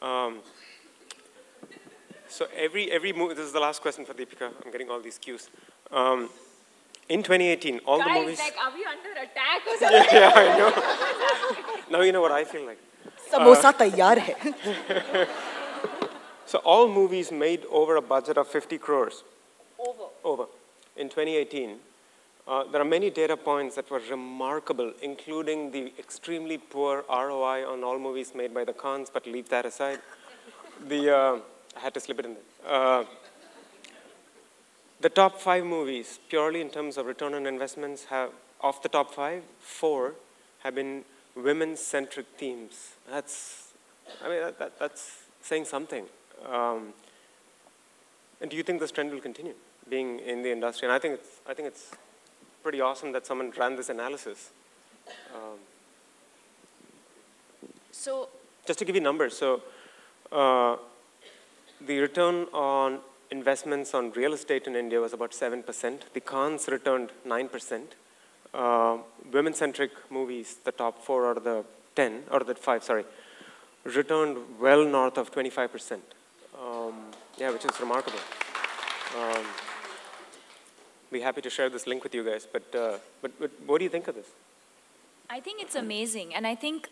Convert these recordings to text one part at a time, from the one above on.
Um, so every movie, this is the last question for Deepika. I'm getting all these cues. In 2018, all the movies... Guys, like, are we under attack or something? Yeah, I know. Now you know what I feel like. Samosa taiyar hai. So all movies made over a budget of 50 crores. Over. In 2018. There are many data points that were remarkable, including the extremely poor ROI on all movies made by the Khans, but leave that aside. I had to slip it in there. The top 5 movies, purely in terms of return on investments, of the top 5, 4 have been women-centric themes. That's saying something. And do you think this trend will continue, being in the industry? And I think it's pretty awesome that someone ran this analysis. So, just to give you numbers, so the return on investments on real estate in India was about 7%. The Khans returned 9%. Women-centric movies, the top 4 out of the 10, or the 5, sorry, returned well north of 25%. Yeah, which is remarkable. Be happy to share this link with you guys, but what do you think of this? I think it's amazing, and I think,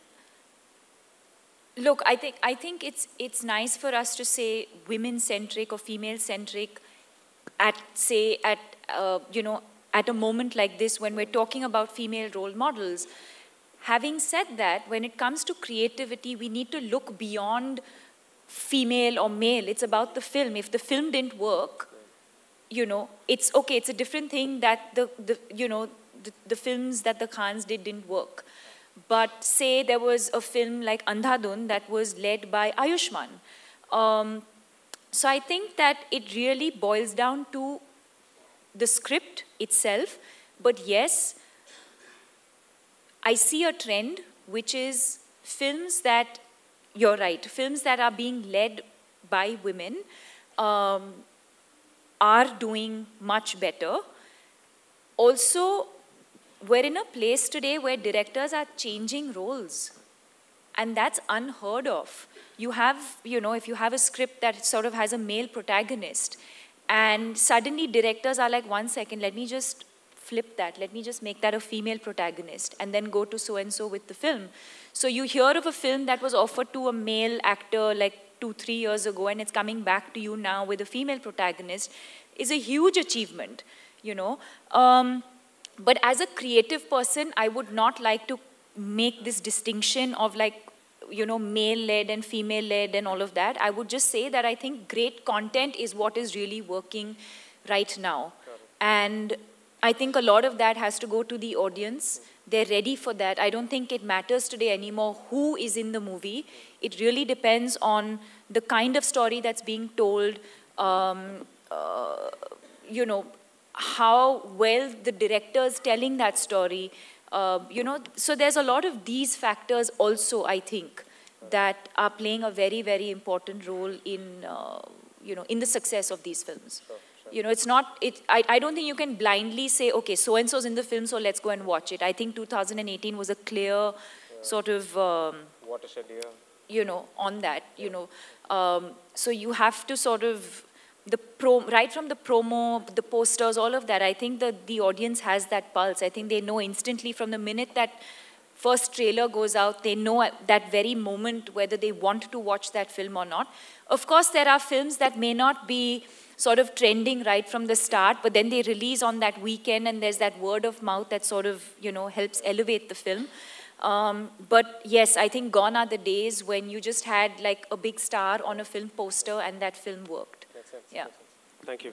look, I think it's nice for us to say women-centric or female-centric at a moment like this when we're talking about female role models. Having said that, when it comes to creativity, we need to look beyond female or male. It's about the film. If the film didn't work, it's okay. It's a different thing that the films that the Khans didn't work. But say there was a film like Andhadhun that was led by Ayushmann. So I think that it really boils down to the script itself. But yes, I see a trend, which is films that, you're right, films that are being led by women are doing much better. Also, we're in a place today where directors are changing roles, and that's unheard of. You have, if you have a script that sort of has a male protagonist, and suddenly directors are like, 1 second, let me just flip that, let me just make that a female protagonist, and then go to so-and-so with the film. So you hear of a film that was offered to a male actor like 2-3 years ago, and it's coming back to you now with a female protagonist, is a huge achievement, But as a creative person, I would not like to make this distinction of male-led and female-led and all of that. I would just say that I think great content is what is really working right now. And I think a lot of that has to go to the audience. They're ready for that. I don't think it matters today anymore who is in the movie. It really depends on the kind of story that's being told, how well the director's telling that story, so there's a lot of these factors also, I think, that are playing a very, very important role in, in the success of these films. Sure. It's not, I don't think you can blindly say, okay, so-and-so's in the film, so let's go and watch it. I think 2018 was a clear sort of, watershed year. On that, so you have to sort of, right from the promo, the posters, all of that, I think that the audience has that pulse. I think they know instantly from the minute that first trailer goes out, they know at that very moment whether they want to watch that film or not. Of course, there are films that may not be sort of trending right from the start, but then they release on that weekend and there's that word of mouth that sort of, helps elevate the film. But yes, I think gone are the days when you just had like a big star on a film poster and that film worked. Makes sense. Yeah. Thank you.